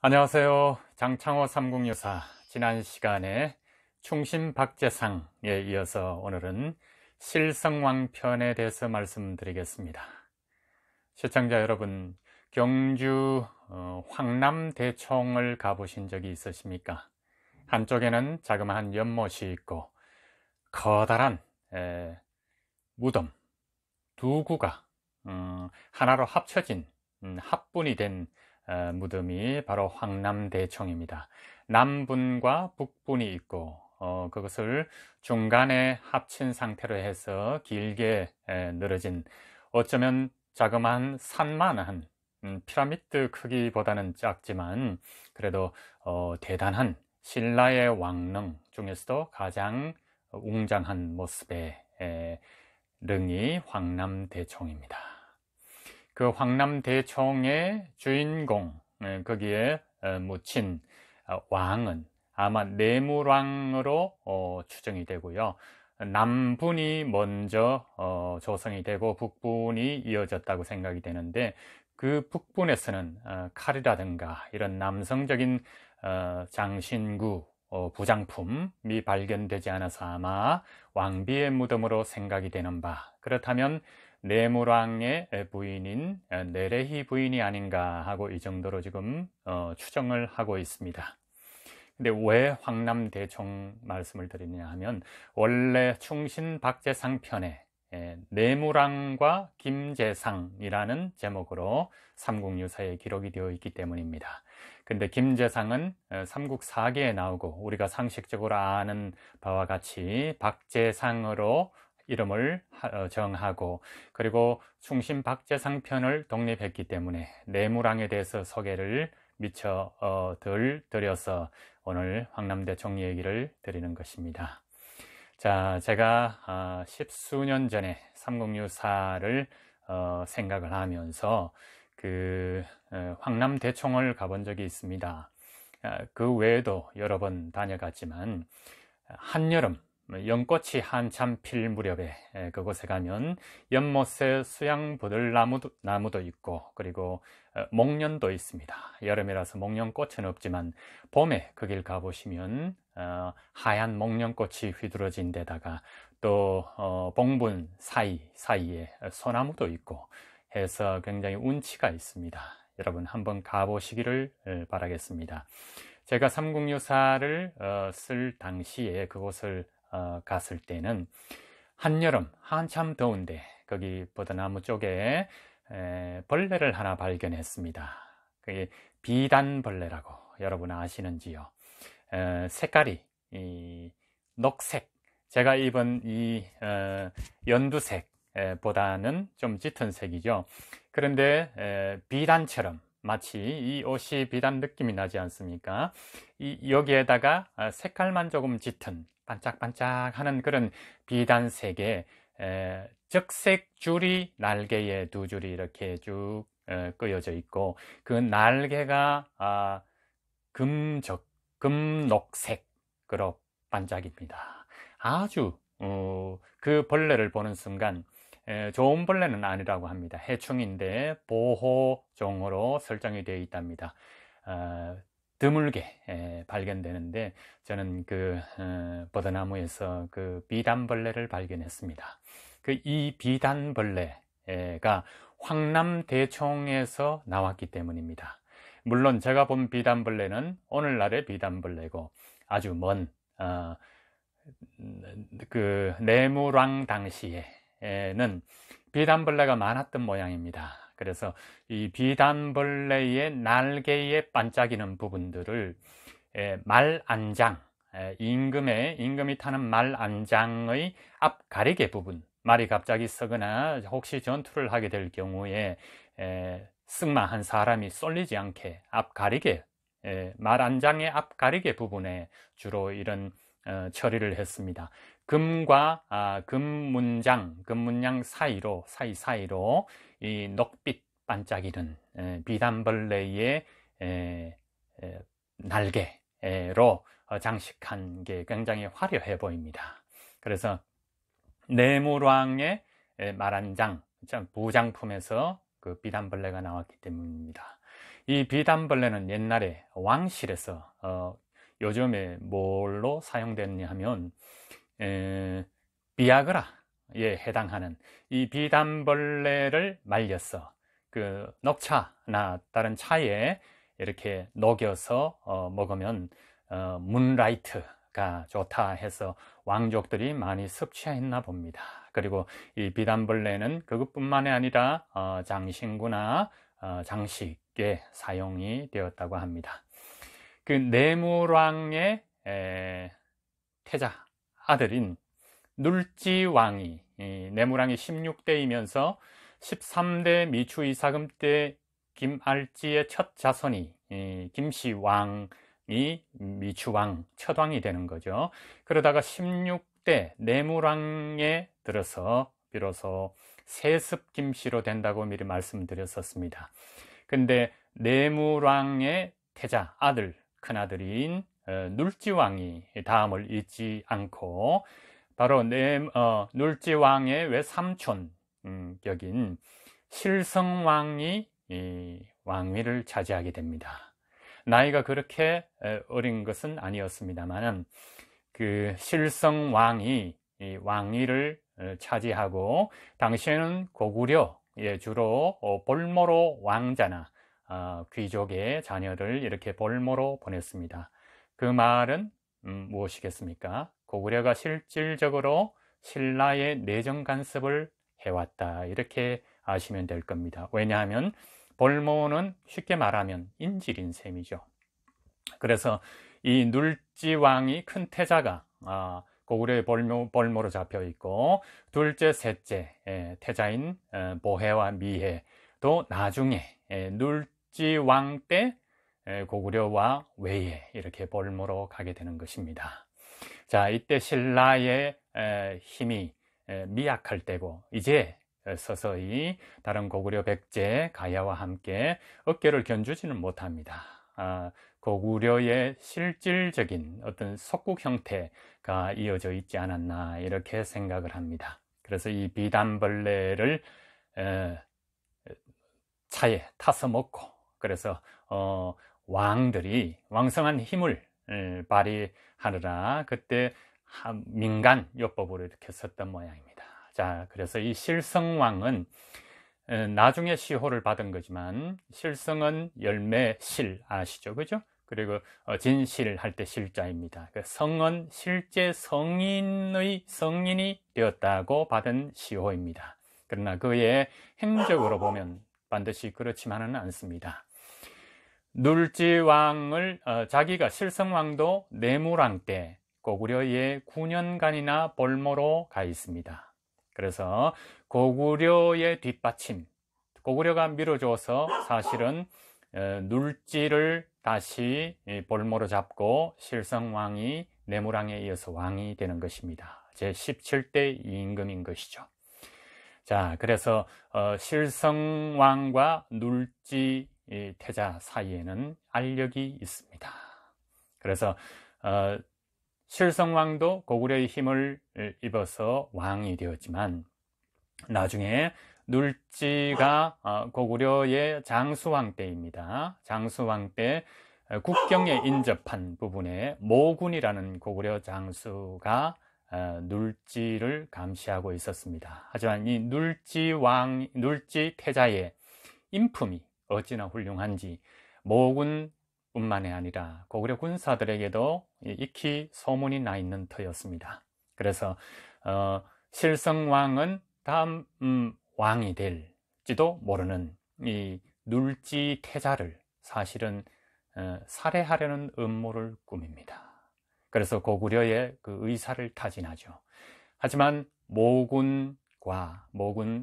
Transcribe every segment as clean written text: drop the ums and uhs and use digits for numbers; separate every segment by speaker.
Speaker 1: 안녕하세요. 장창호 삼국유사. 지난 시간에 충신박제상에 이어서 오늘은 실성왕편에 대해서 말씀드리겠습니다. 시청자 여러분, 경주 황남대총을 가보신 적이 있으십니까? 한쪽에는 자그마한 연못이 있고 커다란 무덤 두 구가 하나로 합쳐진 합분이 된 무덤이 바로 황남대총입니다. 남분과 북분이 있고 그것을 중간에 합친 상태로 해서 길게 늘어진, 어쩌면 자그마한 산만한 피라미드 크기보다는 작지만 그래도 대단한 신라의 왕릉 중에서도 가장 웅장한 모습의 릉이 황남대총입니다. 그 황남대총의 주인공, 거기에 묻힌 왕은 아마 내물왕으로 추정이 되고요. 남분이 먼저 조성이 되고 북분이 이어졌다고 생각이 되는데, 그 북분에서는 칼이라든가 이런 남성적인 장신구, 부장품이 발견되지 않아서 아마 왕비의 무덤으로 생각이 되는 바, 그렇다면 내물왕의 부인인 내레희 부인이 아닌가 하고 이 정도로 지금 추정을 하고 있습니다. 근데 왜 황남대총 말씀을 드리냐 하면, 원래 충신박제상 편에 내물왕과 김제상이라는 제목으로 삼국유사에 기록이 되어 있기 때문입니다. 근데 김제상은 삼국사기에 나오고 우리가 상식적으로 아는 바와 같이 박제상으로 이름을 정하고, 그리고 충신박제상 편을 독립했기 때문에 내물왕에 대해서 소개를 미처 덜 드려서 오늘 황남대총 얘기를 드리는 것입니다. 자, 제가 십수년 전에 삼국유사를 생각을 하면서 황남대총을 가본 적이 있습니다. 그 외에도 여러 번 다녀갔지만 한여름 연꽃이 한참 필 무렵에 그곳에 가면 연못에 수양부들나무도 있고, 그리고 목련도 있습니다. 여름이라서 목련꽃은 없지만 봄에 그 길 가보시면 하얀 목련꽃이 휘두러진 데다가 또 봉분 사이에 소나무도 있고 해서 굉장히 운치가 있습니다. 여러분 한번 가보시기를 바라겠습니다. 제가 삼국유사를 쓸 당시에 그곳을 갔을 때는 한여름 한참 더운데 거기 버드나무 쪽에 벌레를 하나 발견했습니다. 그게 비단벌레라고 여러분 아시는지요? 색깔이 녹색, 제가 입은 이 연두색 보다는 좀 짙은 색이죠. 그런데 비단처럼, 마치 이 옷이 비단 느낌이 나지 않습니까? 여기에다가 색깔만 조금 짙은 반짝반짝하는 그런 비단색의 적색 줄이 날개에 두 줄이 이렇게 쭉 끄여져 있고, 그 날개가 금녹색으로 반짝입니다. 아주 그 벌레를 보는 순간 좋은 벌레는 아니라고 합니다. 해충인데 보호종으로 설정이 되어 있답니다. 드물게 발견되는데 저는 그 버드나무에서 그 비단벌레를 발견했습니다. 이 비단벌레가 황남대총에서 나왔기 때문입니다. 물론 제가 본 비단벌레는 오늘날의 비단벌레고, 아주 먼 그 내물왕 당시에는 비단벌레가 많았던 모양입니다. 그래서 이 비단벌레의 날개에 반짝이는 부분들을 말안장, 임금이 타는 말안장의 앞가리개 부분, 말이 갑자기 서거나 혹시 전투를 하게 될 경우에 승마한 사람이 쏠리지 않게 앞가리개, 말안장의 앞가리개 부분에 주로 이런 처리를 했습니다. 금과 금문양 사이사이로 이 녹빛 반짝이는 비단벌레의 날개로 장식한 게 굉장히 화려해 보입니다. 그래서 내물왕의 말안장, 부장품에서 그 비단벌레가 나왔기 때문입니다. 이 비단벌레는 옛날에 왕실에서 요즘에 뭘로 사용됐냐 하면 비아그라에 해당하는 이 비단벌레를 말려서 그 녹차나 다른 차에 이렇게 녹여서 먹으면 문라이트가 좋다 해서 왕족들이 많이 섭취했나 봅니다. 그리고 이 비단벌레는 그것뿐만이 아니라 장신구나 장식에 사용이 되었다고 합니다. 그 내무왕의 태자 아들인 눌지왕이, 내무왕이 16대이면서 13대 미추 이사금 때 김알지의 첫 자손이 김씨왕이 미추왕 첫왕이 되는 거죠. 그러다가 16대 내무왕에 들어서 비로소 세습 김씨로 된다고 미리 말씀드렸었습니다. 근데 내무왕의 태자 아들, 큰아들인 눌지왕이 다음을 잇지 않고 바로 눌지왕의 외삼촌 격인 실성왕이 왕위를 차지하게 됩니다. 나이가 그렇게 어린 것은 아니었습니다만 그 실성왕이 왕위를 차지하고 당시에는 고구려에 주로 볼모로 왕자나 귀족의 자녀를 이렇게 볼모로 보냈습니다. 그 말은 무엇이겠습니까? 고구려가 실질적으로 신라의 내정 간섭을 해왔다, 이렇게 아시면 될 겁니다. 왜냐하면 볼모는 쉽게 말하면 인질인 셈이죠. 그래서 이 눌지왕이 큰 태자가 고구려의 볼모로 잡혀 있고, 둘째, 셋째 태자인 보혜와 미혜도 나중에 눌지왕 때 고구려와 외에 이렇게 볼모로 가게 되는 것입니다. 자, 이때 신라의 힘이 미약할 때고, 이제 서서히 다른 고구려 백제 가야와 함께 어깨를 견주지는 못합니다. 고구려의 실질적인 어떤 속국 형태가 이어져 있지 않았나, 이렇게 생각을 합니다. 그래서 이 비단벌레를 차에 타서 먹고, 그래서 왕들이 왕성한 힘을 발휘하느라 그때 민간요법으로 이렇게 썼던 모양입니다. 자, 그래서 이 실성왕은 나중에 시호를 받은 거지만, 실성은 열매 실 아시죠? 그죠? 그리고 진실 할 때 실자입니다. 그 성은 실제 성인이 되었다고 받은 시호입니다. 그러나 그의 행적으로 보면 반드시 그렇지만은 않습니다. 눌지왕을 자기가 실성왕도 내무왕 때 고구려에 9년간이나 볼모로 가 있습니다. 그래서 고구려의 뒷받침, 고구려가 밀어줘서 사실은 눌지를 다시 볼모로 잡고 실성왕이 내무왕에 이어서 왕이 되는 것입니다. 제 17대 임금인 것이죠. 자, 그래서 실성왕과 눌지 태자 사이에는 알력이 있습니다. 그래서 실성왕도 고구려의 힘을 입어서 왕이 되었지만, 나중에 눌지가 고구려의 장수왕 때입니다. 장수왕 때 국경에 인접한 부분에 모군이라는 고구려 장수가 눌지를 감시하고 있었습니다. 하지만 이 눌지 태자의 인품이 어찌나 훌륭한지 모군뿐만이 아니라 고구려 군사들에게도 익히 소문이 나 있는 터였습니다. 그래서 실성왕은 다음 왕이 될지도 모르는 이 눌지 태자를 사실은 살해하려는 음모를 꾸밉니다. 그래서 고구려의 그 의사를 타진하죠. 하지만 모군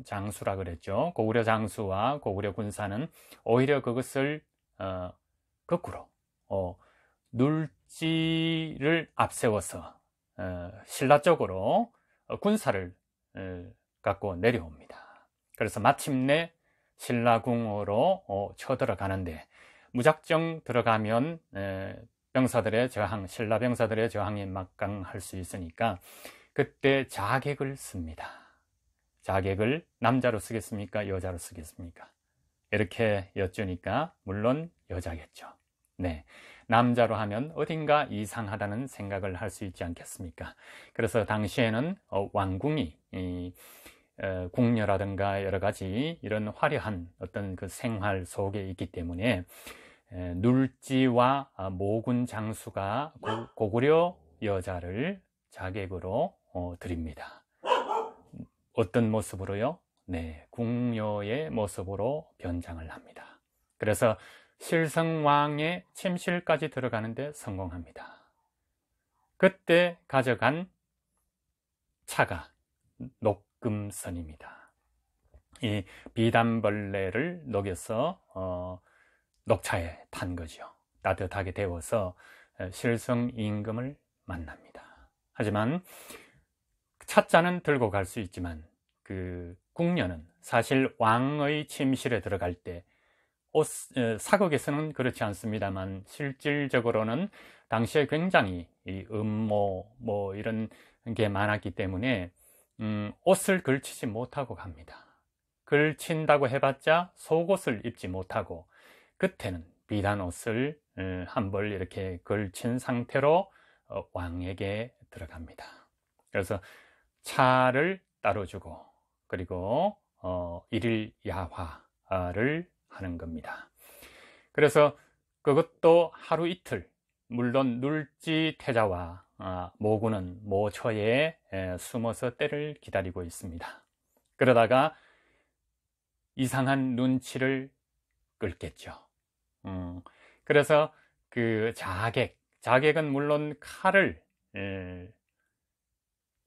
Speaker 1: 장수라 그랬죠. 고구려 장수와 고구려 군사는 오히려 그것을 거꾸로 눌지를 앞세워서 신라 쪽으로 군사를 갖고 내려옵니다. 그래서 마침내 신라궁으로 쳐들어가는데, 무작정 들어가면 병사들의 저항, 신라 병사들의 저항이 막강할 수 있으니까 그때 자객을 씁니다. 자객을 남자로 쓰겠습니까? 여자로 쓰겠습니까? 이렇게 여쭈니까 물론 여자겠죠. 네, 남자로 하면 어딘가 이상하다는 생각을 할 수 있지 않겠습니까? 그래서 당시에는 왕궁이 궁녀라든가 여러 가지 이런 화려한 어떤 그 생활 속에 있기 때문에 눌지와 모군 장수가 고구려 여자를 자객으로 드립니다. 어떤 모습으로요? 네, 궁녀의 모습으로 변장을 합니다. 그래서 실성왕의 침실까지 들어가는데 성공합니다. 그때 가져간 차가 녹금선입니다. 이 비단벌레를 녹여서 녹차에 탄 거죠. 따뜻하게 데워서 실성 임금을 만납니다. 하지만 찻잔은 들고 갈 수 있지만 그 궁녀는 사실 왕의 침실에 들어갈 때 사극에서는 그렇지 않습니다만 실질적으로는 당시에 굉장히 이 음모 뭐 이런 게 많았기 때문에 옷을 걸치지 못하고 갑니다. 걸친다고 해봤자 속옷을 입지 못하고 끝에는 비단 옷을 한 벌 이렇게 걸친 상태로 왕에게 들어갑니다. 그래서 차를 따로 주고 그리고 일일 야화를 하는 겁니다. 그래서 그것도 하루 이틀, 물론 눌지 태자와 모군은 모처에 숨어서 때를 기다리고 있습니다. 그러다가 이상한 눈치를 끌겠죠. 그래서 그 자객은 물론 칼을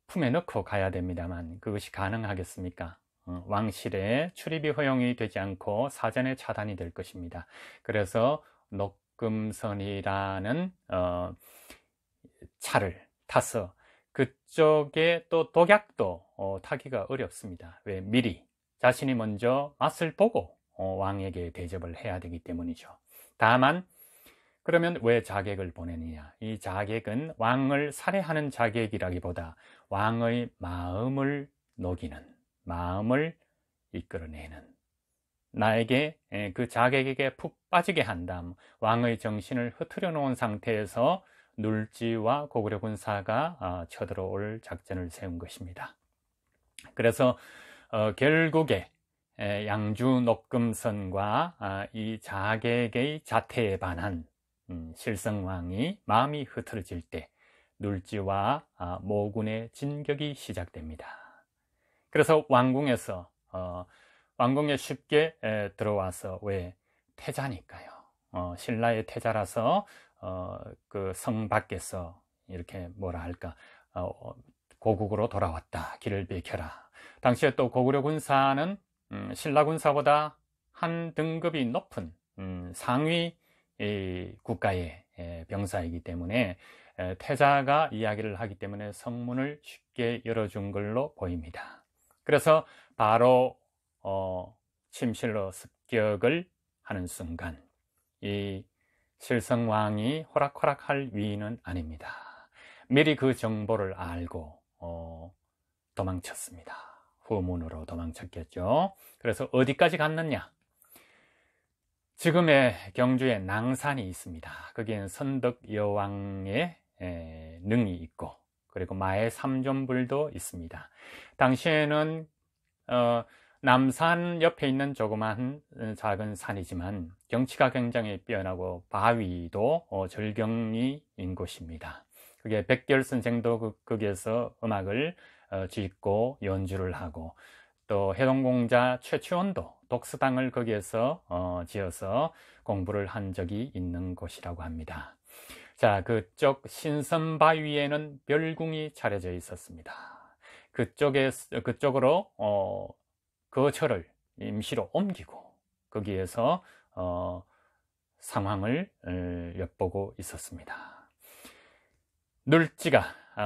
Speaker 1: 품에 넣고 가야 됩니다만 그것이 가능하겠습니까? 왕실에 출입이 허용이 되지 않고 사전에 차단이 될 것입니다. 그래서 녹금선이라는 차를 타서 그쪽에 또 독약도 타기가 어렵습니다. 왜? 미리 자신이 먼저 맛을 보고 왕에게 대접을 해야 되기 때문이죠. 다만 그러면 왜 자객을 보내느냐? 이 자객은 왕을 살해하는 자객이라기보다 왕의 마음을 녹이는, 마음을 이끌어내는, 나에게 그 자객에게 푹 빠지게 한 다음 왕의 정신을 흐트려 놓은 상태에서 눌지와 고구려 군사가 쳐들어올 작전을 세운 것입니다. 그래서 결국에 양주 녹금선과 이 자객의 자태에 반한 실성왕이 마음이 흐트러질 때 눌지와 모군의 진격이 시작됩니다. 그래서 왕궁에서 왕궁에 쉽게 들어와서 왜 태자니까요. 신라의 태자라서 그 성 밖에서 이렇게 뭐라 할까 고국으로 돌아왔다. 길을 비켜라. 당시에 또 고구려 군사는 신라 군사보다 한 등급이 높은 상위 국가의 병사이기 때문에 태자가 이야기를 하기 때문에 성문을 쉽게 열어준 걸로 보입니다. 그래서 바로 침실로 습격을 하는 순간 이 실성왕이 호락호락할 위인은 아닙니다. 미리 그 정보를 알고 도망쳤습니다. 후문으로 도망쳤겠죠. 그래서 어디까지 갔느냐? 지금의 경주에 낭산이 있습니다. 거기에는 선덕여왕의 능이 있고 그리고 마의 삼존불도 있습니다. 당시에는 남산 옆에 있는 조그만 작은 산이지만 경치가 굉장히 뛰어나고 바위도 절경이인 곳입니다. 그게 백결 선생도 거기에서 음악을 짓고 연주를 하고 또 해동공자 최치원도 독서당을 거기에서 지어서 공부를 한 적이 있는 곳이라고 합니다. 자, 그쪽 신선바위에는 별궁이 차려져 있었습니다. 그쪽으로 거처를 임시로 옮기고 거기에서 상황을 엿보고 있었습니다. 눌지가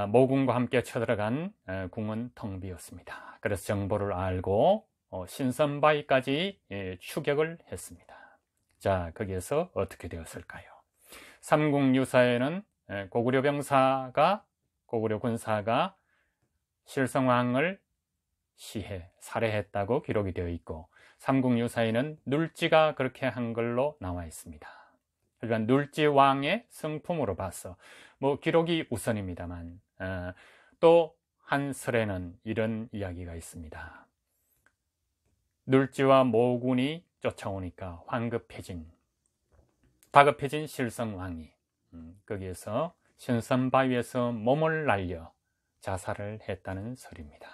Speaker 1: 모군과 함께 쳐들어간 궁은 텅 비었습니다. 그래서 정보를 알고 신선바위까지 추격을 했습니다. 자, 거기에서 어떻게 되었을까요? 삼국유사에는 고구려 군사가 실성왕을 살해했다고 기록이 되어 있고 삼국유사에는 눌지가 그렇게 한 걸로 나와 있습니다. 그러니까 눌지 왕의 성품으로 봐서 기록이 우선입니다만 또 한 설에는 이런 이야기가 있습니다. 눌지와 모군이 쫓아오니까 다급해진 실성왕이 거기에서 신선바위에서 몸을 날려 자살을 했다는 설입니다.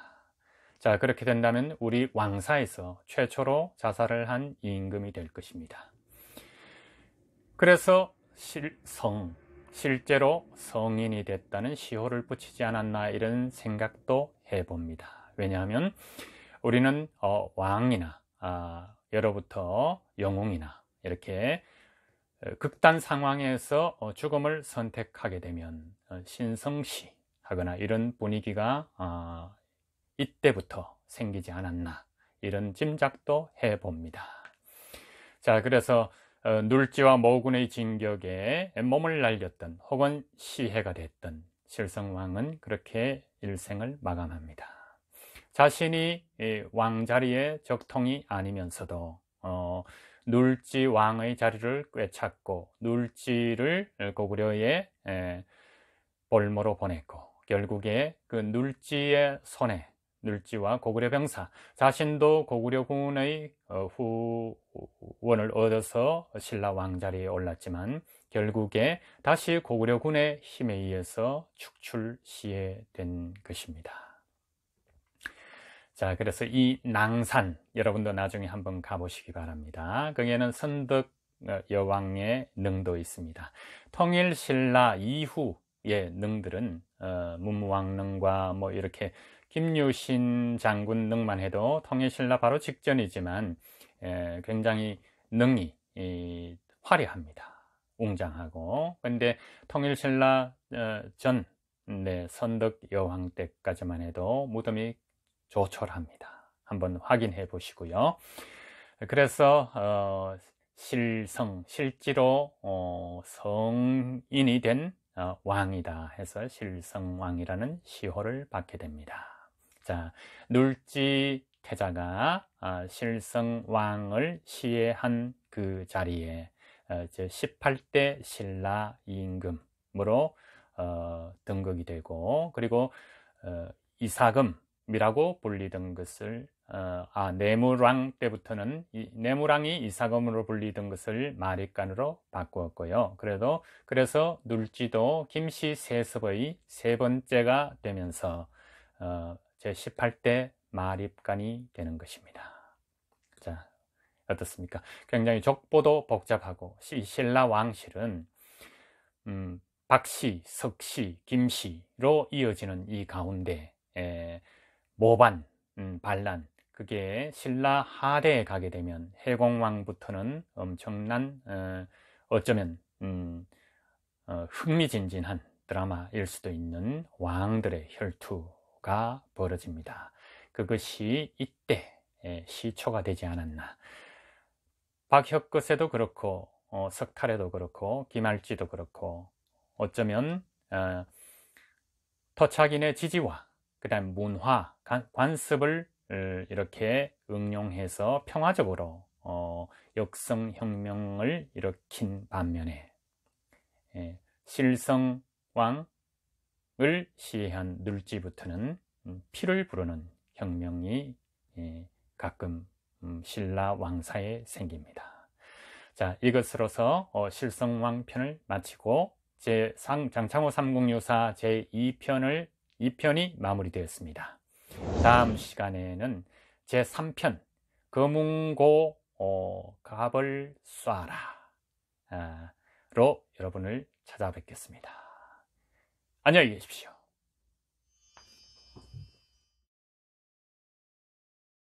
Speaker 1: 자, 그렇게 된다면 우리 왕사에서 최초로 자살을 한 임금이 될 것입니다. 그래서 실제로 성인이 됐다는 시호를 붙이지 않았나 이런 생각도 해봅니다. 왜냐하면 우리는 왕이나 예로부터 영웅이나 이렇게 극단 상황에서 죽음을 선택하게 되면 신성시 하거나 이런 분위기가 이때부터 생기지 않았나 이런 짐작도 해봅니다. 자, 그래서 눌지와 모군의 진격에 몸을 날렸던 혹은 시해가 됐던 실성왕은 그렇게 일생을 마감합니다. 자신이 왕자리의 적통이 아니면서도 눌지 왕의 자리를 꿰찼고 눌지를 고구려의 볼모로 보냈고 결국에 그 눌지의 손에 눌지와 고구려 병사 자신도 고구려군의 후원을 얻어서 신라 왕자리에 올랐지만 결국에 다시 고구려군의 힘에 의해서 축출시해된 것입니다. 자, 그래서 이 낭산 여러분도 나중에 한번 가보시기 바랍니다. 거기에는 선덕 여왕의 능도 있습니다. 통일 신라 이후의 능들은 문무왕릉과 이렇게 김유신 장군 능만 해도 통일신라 바로 직전이지만 굉장히 능이 화려합니다. 웅장하고. 그런데 통일신라 전 선덕 여왕 때까지만 해도 무덤이 조촐합니다. 한번 확인해 보시고요. 그래서 실제로 성인이 된 왕이다 해서 실성왕이라는 시호를 받게 됩니다. 자, 눌지 태자가 실성왕을 시해한 그 자리에 18대 신라 임금으로 등극이 되고 그리고 이사금이라고 불리던 것을 내무랑 때부터는 내무랑이 이사금으로 불리던 것을 마립간으로 바꾸었고요. 그래서 눌지도 김씨 세습의 세 번째가 되면서 제18대 마립간이 되는 것입니다. 자, 어떻습니까? 굉장히 족보도 복잡하고 신라 왕실은 박씨, 석씨, 김씨로 이어지는 이 가운데 모반, 반란 그게 신라 하대에 가게 되면 해공왕부터는 엄청난 어쩌면 흥미진진한 드라마일 수도 있는 왕들의 혈투가 벌어집니다. 그것이 이때 시초가 되지 않았나. 박혁거세도 그렇고 석탈에도 그렇고 김할지도 그렇고 어쩌면 토착인의 지지와 그 다음 문화, 관습을 이렇게 응용해서 평화적으로 역성혁명을 일으킨 반면에 실성왕을 시해한 눌지부터는 피를 부르는 혁명이 가끔 신라 왕사에 생깁니다. 자, 이것으로서 실성왕 편을 마치고 장창호 삼국유사 제2편이 마무리되었습니다. 다음 시간에는 제3편 거문고 갑을 쏴라 로 여러분을 찾아뵙겠습니다. 안녕히 계십시오.